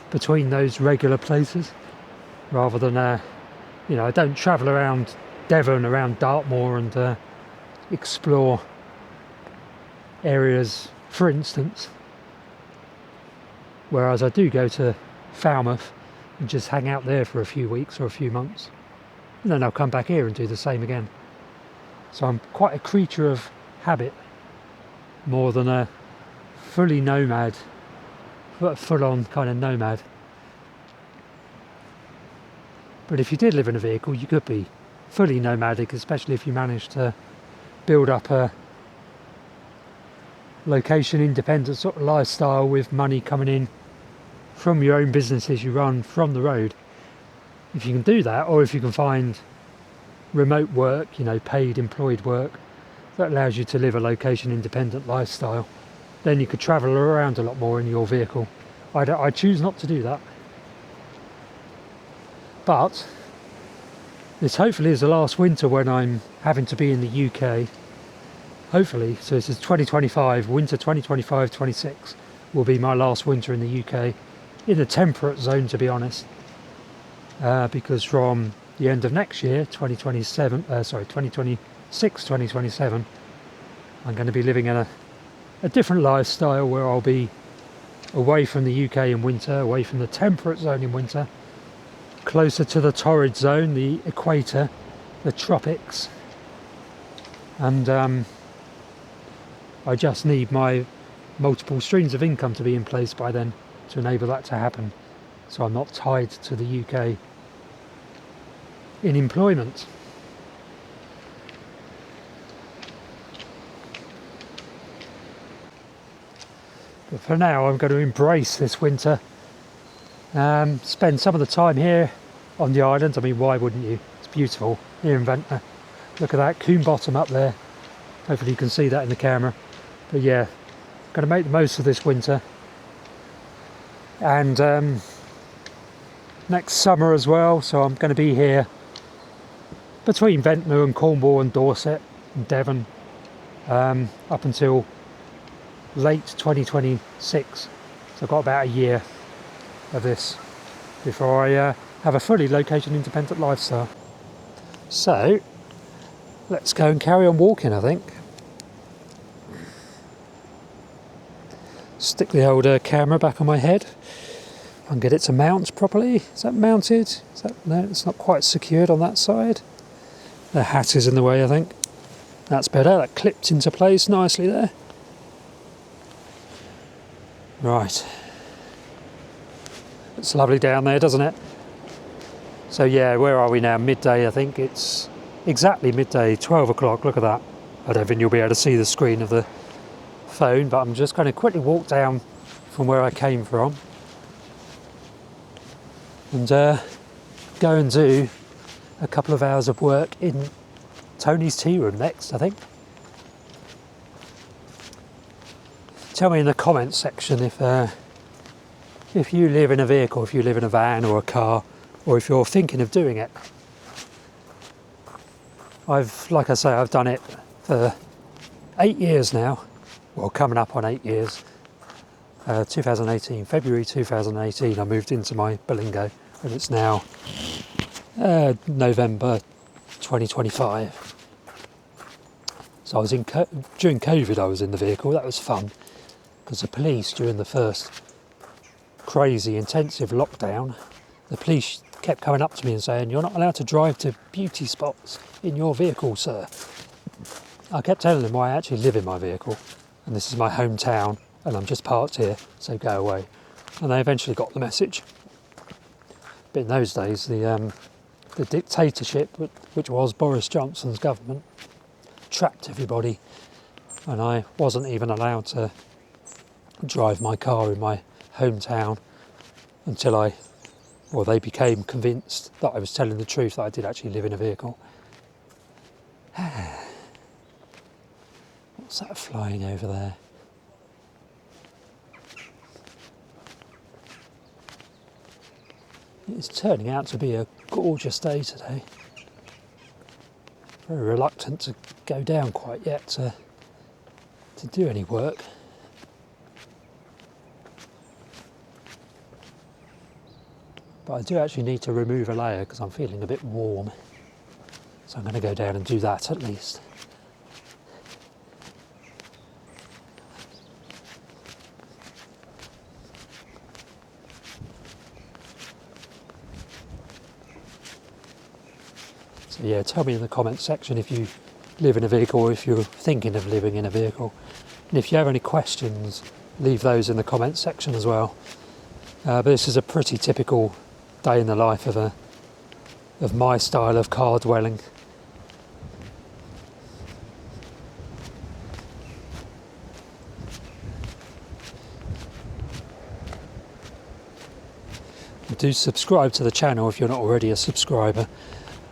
between those regular places, rather than I don't travel around Devon, around Dartmoor, and explore areas, for instance, whereas I do go to Falmouth and just hang out there for a few weeks or a few months, and then I'll come back here and do the same again. So I'm quite a creature of habit more than a fully nomad, full on kind of nomad. But if you did live in a vehicle, you could be fully nomadic, especially if you managed to build up a location independent sort of lifestyle with money coming in from your own businesses you run from the road. If you can do that, or if you can find remote work, paid employed work that allows you to live a location independent lifestyle, then you could travel around a lot more in your vehicle. I choose not to do that, but this hopefully is the last winter when I'm having to be in the UK. Hopefully, so this is 2025, winter 2025-26 will be my last winter in the UK, in the temperate zone, to be honest, because from the end of next year, 2026-2027, I'm going to be living in a different lifestyle where I'll be away from the UK in winter, away from the temperate zone in winter, closer to the torrid zone, the equator, the tropics, and I just need my multiple streams of income to be in place by then to enable that to happen, so I'm not tied to the UK in employment. But for now, I'm going to embrace this winter, spend some of the time here on the island. I mean, why wouldn't you? It's beautiful here in Ventnor. Look at that Coombe Bottom up there. Hopefully you can see that in the camera. But yeah, going to make the most of this winter, and next summer as well. So I'm going to be here between Ventnor and Cornwall and Dorset and Devon up until late 2026. So I've got about a year of this before I have a fully location independent lifestyle. So let's go and carry on walking, I think. Stick the old camera back on my head and get it to mount properly. Is that mounted? No, it's not quite secured on that side. The hat is in the way, I think. That's better, that clipped into place nicely there. Right. It's lovely down there, doesn't it? So yeah, where are we now? Midday, I think. It's exactly midday, 12 o'clock. Look at that. I don't think you'll be able to see the screen of the phone, but I'm just going to quickly walk down from where I came from and go and do a couple of hours of work in Tony's tea room next, I think. Tell me in the comments section if you live in a vehicle, if you live in a van or a car, or if you're thinking of doing it. Like I say, I've done it for 8 years now. Well, coming up on 8 years. 2018, February 2018, I moved into my Bilingo, and it's now November 2025. So I was during COVID, I was in the vehicle. That was fun, because the police, during the first crazy intensive lockdown, the police kept coming up to me and saying, "You're not allowed to drive to beauty spots in your vehicle, sir." I kept telling them, "Well, I actually live in my vehicle, and this is my hometown, and I'm just parked here, so go away." And they eventually got the message. But in those days, the dictatorship, which was Boris Johnson's government, trapped everybody, and I wasn't even allowed to drive my car in my hometown until they became convinced that I was telling the truth, that I did actually live in a vehicle. What's that flying over there? It's turning out to be a gorgeous day today. Very reluctant to go down quite yet to do any work. But I do actually need to remove a layer because I'm feeling a bit warm. So I'm going to go down and do that at least. So yeah, tell me in the comments section if you live in a vehicle or if you're thinking of living in a vehicle. And if you have any questions leave those in the comments section as well. But this is a pretty typical day in the life of my style of car dwelling. Do subscribe to the channel if you're not already a subscriber,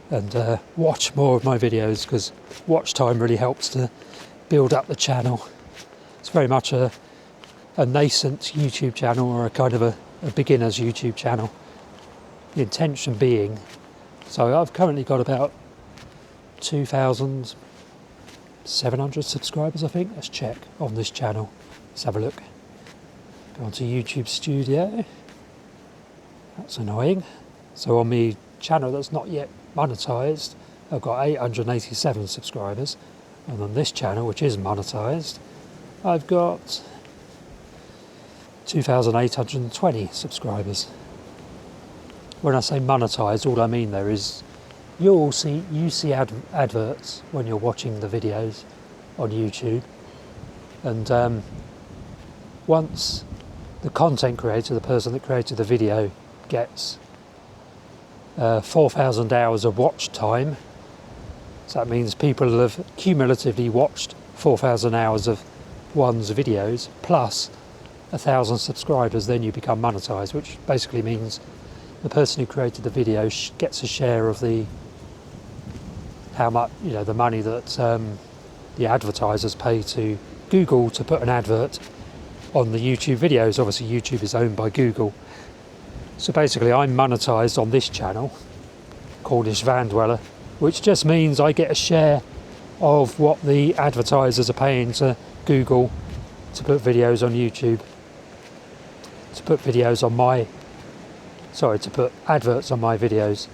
and watch more of my videos, because watch time really helps to build up the channel. It's very much a nascent YouTube channel, or a kind of a beginner's YouTube channel. The intention being, so I've currently got about 2,700 subscribers, I think. Let's check on this channel. Let's have a look. Go onto YouTube Studio. That's annoying. So on my channel that's not yet monetized, I've got 887 subscribers. And on this channel, which is monetized, I've got 2,820 subscribers. When I say monetized, all I mean there is you see adverts when you're watching the videos on YouTube, and once the content creator, the person that created the video, gets 4,000 hours of watch time, so that means people have cumulatively watched 4,000 hours of one's videos plus 1,000 subscribers, then you become monetized, which basically means the person who created the video gets a share of the the money that the advertisers pay to Google to put an advert on the YouTube videos. Obviously YouTube is owned by Google, so basically I'm monetized on this channel called Van Dweller, which just means I get a share of what the advertisers are paying to Google to put videos on YouTube, to put adverts on my videos.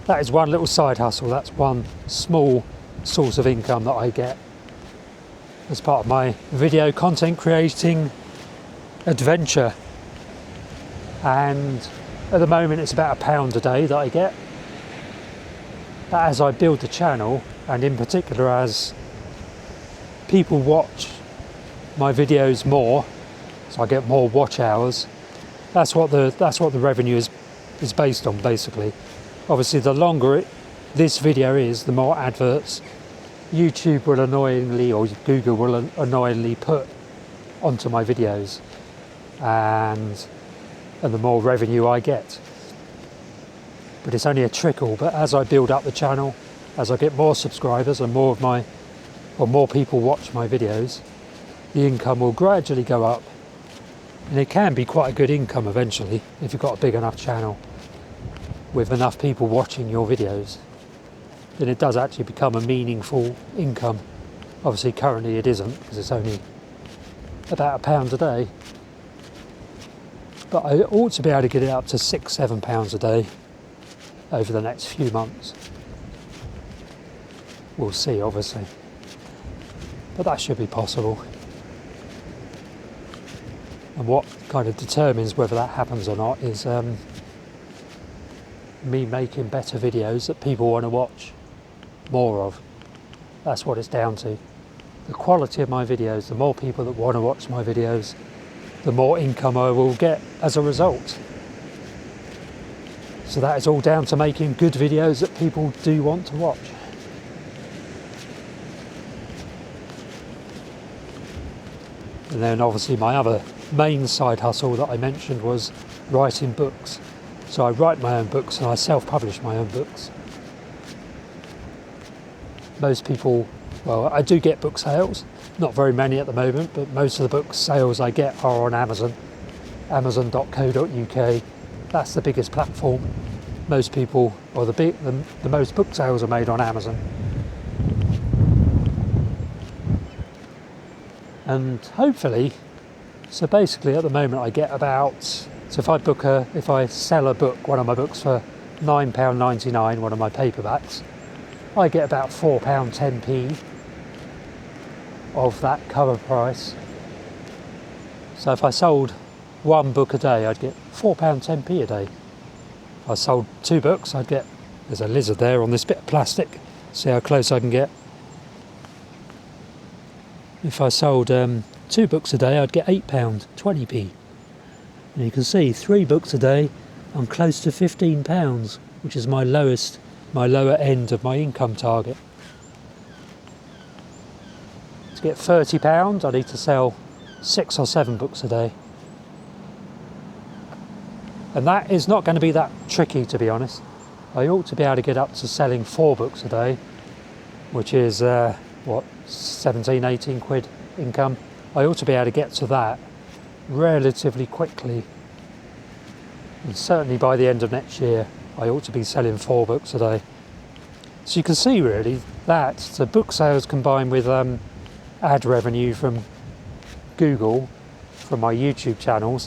That is one little side hustle. That's one small source of income that I get as part of my video content creating adventure. And at the moment it's about £1 a day that I get. But as I build the channel, and in particular as people watch my videos more, so I get more watch hours, that's what the revenue is based on, basically. Obviously the longer this video is, the more adverts YouTube will annoyingly, or Google will annoyingly put onto my videos, and the more revenue I get. But it's only a trickle. But as I build up the channel, as I get more subscribers and more people watch my videos, the income will gradually go up, and it can be quite a good income eventually if you've got a big enough channel with enough people watching your videos. Then it does actually become a meaningful income. Obviously currently it isn't, because it's only about £1 a day, but I ought to be able to get it up to £6-7 a day over the next few months. We'll see, obviously, but that should be possible. And what kind of determines whether that happens or not is me making better videos that people want to watch more of. That's what it's down to. The quality of my videos, the more people that want to watch my videos, the more income I will get as a result. So that is all down to making good videos that people do want to watch. And then obviously my other main side hustle that I mentioned was writing books. So I write my own books and I self-publish my own books. Most people, well, I do get book sales, not very many at the moment, but most of the book sales I get are on Amazon, amazon.co.uk. That's the biggest platform. Most people, or the most book sales are made on Amazon. And hopefully, so basically at the moment I get about, so if I sell a book, one of my books, for £9.99, one of my paperbacks, I get about £4.10p of that cover price. So if I sold one book a day, I'd get £4.10p a day. If I sold 2 books, I'd get, there's a lizard there on this bit of plastic, see how close I can get. If I sold 2 books a day, I'd get £8, 20p. And you can see 3 books a day, I'm close to £15, which is my lower end of my income target. To get £30, I need to sell 6 or 7 books a day. And that is not going to be that tricky, to be honest. I ought to be able to get up to selling 4 books a day, which is, 17, 18 quid income. I ought to be able to get to that relatively quickly. And certainly by the end of next year, I ought to be selling 4 books a day. So you can see really that the book sales combined with ad revenue from Google, from my YouTube channel,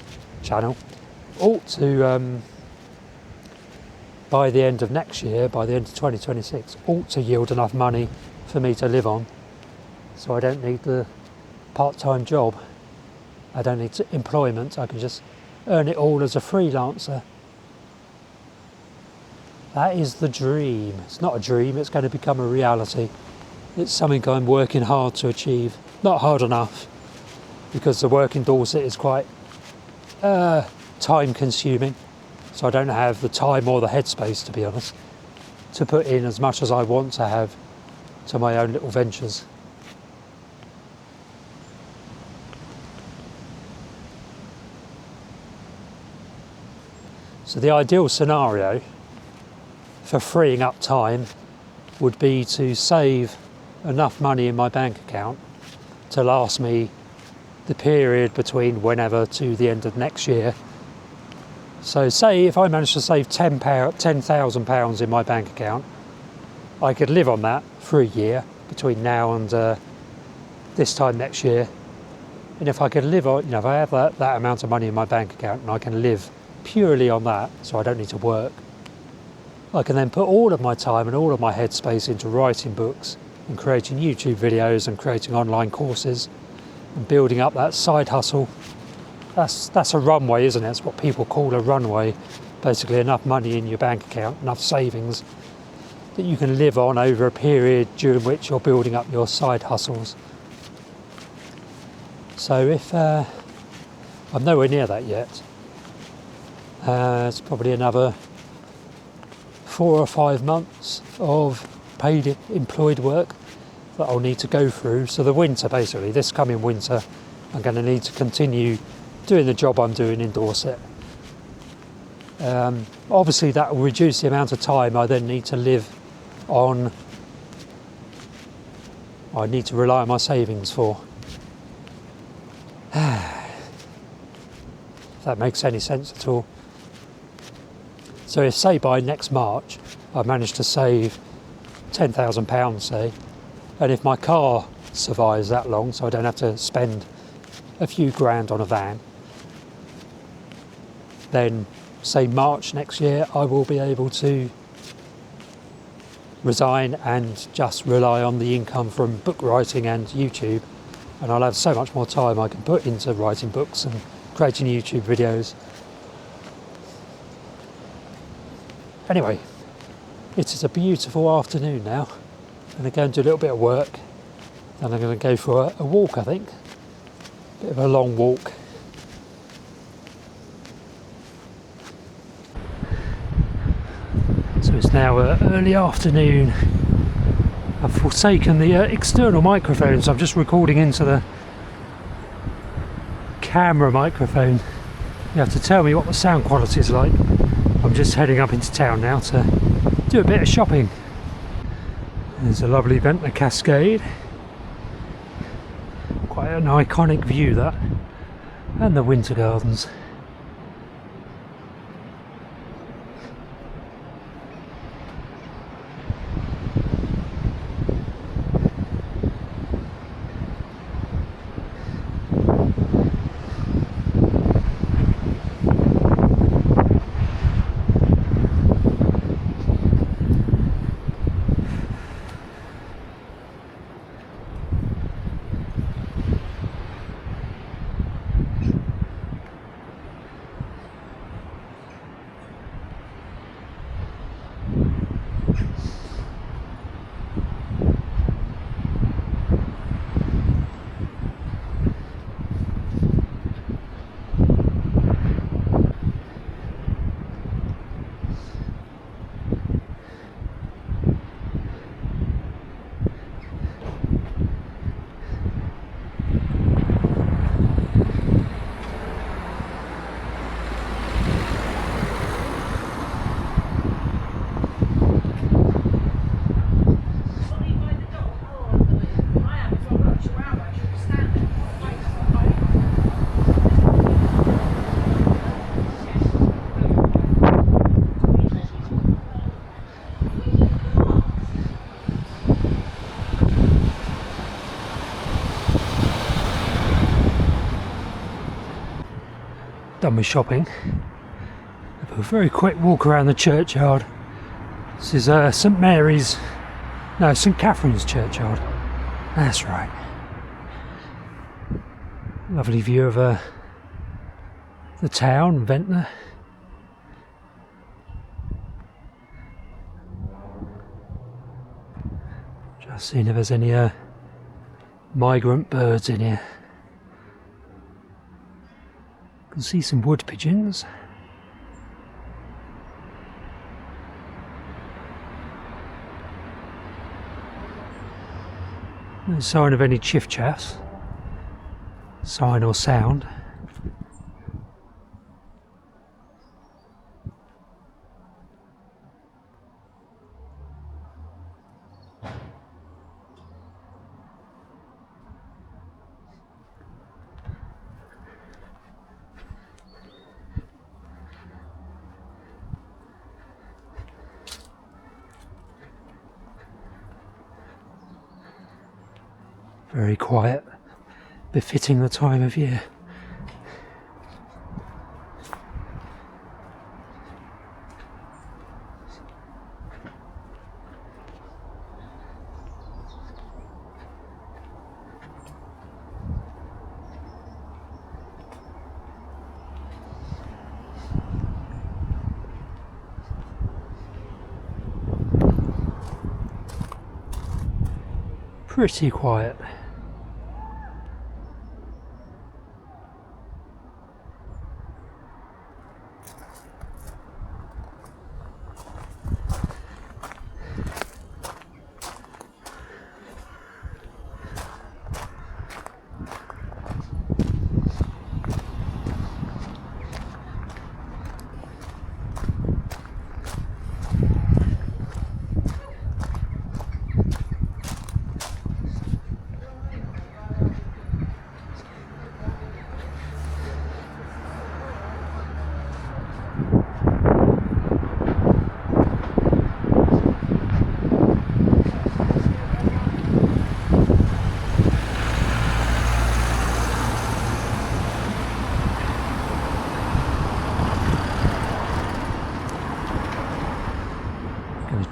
ought to, by the end of next year, by the end of 2026, ought to yield enough money for me to live on. So I don't need the part-time job. I don't need employment. I can just earn it all as a freelancer. That is the dream. It's not a dream, it's going to become a reality. It's something I'm working hard to achieve. Not hard enough, because the work in Dorset is quite time consuming. So I don't have the time or the headspace, to be honest, to put in as much as I want to have to my own little ventures. So the ideal scenario for freeing up time would be to save enough money in my bank account to last me the period between whenever to the end of next year. So say if I managed to save £10,000 in my bank account, I could live on that for a year between now and this time next year. And if I could live on, if I have that amount of money in my bank account and I can live purely on that, so I don't need to work, I can then put all of my time and all of my headspace into writing books and creating YouTube videos and creating online courses and building up that side hustle. That's a runway, isn't it? It's what people call a runway. Basically enough money in your bank account, enough savings that you can live on over a period during which you're building up your side hustles. So if I'm nowhere near that yet, it's probably another 4 or 5 months of paid employed work that I'll need to go through. So the winter, basically, this coming winter, I'm going to need to continue doing the job I'm doing in Dorset. Obviously that will reduce the amount of time I then need to live on. I need to rely on my savings for. If that makes any sense at all. So if, say, by next March I manage to save £10,000, say, and if my car survives that long, so I don't have to spend a few grand on a van, then say March next year I will be able to resign and just rely on the income from book writing and YouTube, and I'll have so much more time I can put into writing books and creating YouTube videos. Anyway, it is a beautiful afternoon now. I'm going to go and do a little bit of work, then I'm going to go for a walk, I think. Bit of a long walk. So it's now early afternoon. I've forsaken the external microphone, so I'm just recording into the camera microphone. You have to tell me what the sound quality is like. I'm just heading up into town now to do a bit of shopping. There's a lovely Ventnor cascade. Quite an iconic view, that. And the winter gardens. done with shopping. Have a very quick walk around the churchyard. This is St Mary's, no, St Catherine's churchyard. That's right. Lovely view of the town, Ventnor. Just seeing if there's any migrant birds in here. Can see some wood pigeons. No sign of any chiff-chaffs. Sign or sound. Very quiet, befitting the time of year. Pretty quiet.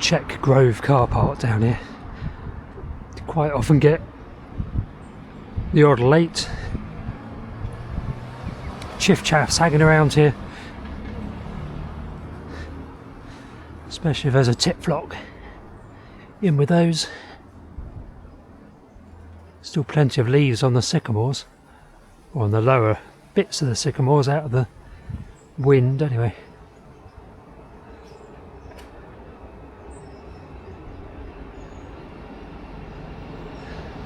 Check Grove car park down here. Quite often get the odd late chiff-chaffs hanging around here, especially if there's a tit flock in with those. Still plenty of leaves on the sycamores, or on the lower bits of the sycamores out of the wind anyway.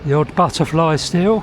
The odd butterfly still.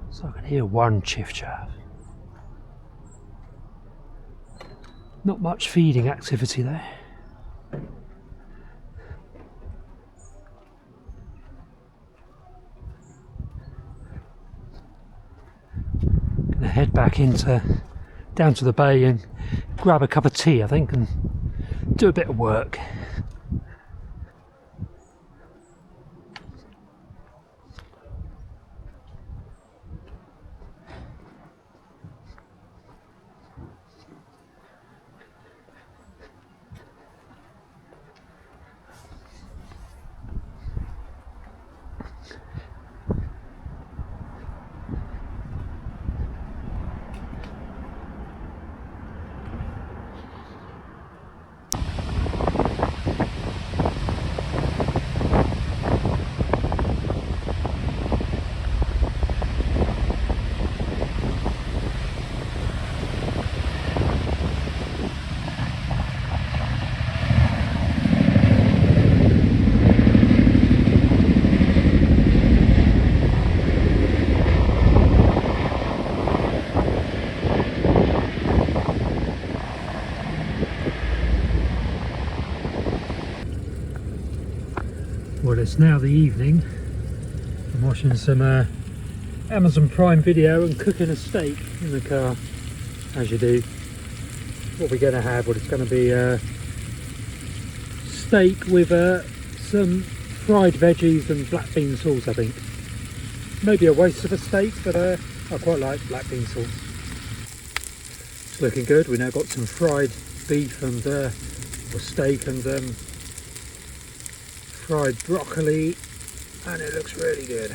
So I can hear one chiff-chaff. Not much feeding activity there. Gonna head back down to the bay and grab a cup of tea, I think, and do a bit of work. it's now the evening. I'm watching some Amazon Prime Video and cooking a steak in the car, as you do. What we're going to have, well, it's going to be steak with some fried veggies and black bean sauce, I think. Maybe a waste of a steak, but I quite like black bean sauce. It's looking good. We now got some fried beef and or steak and fried broccoli, and it looks really good.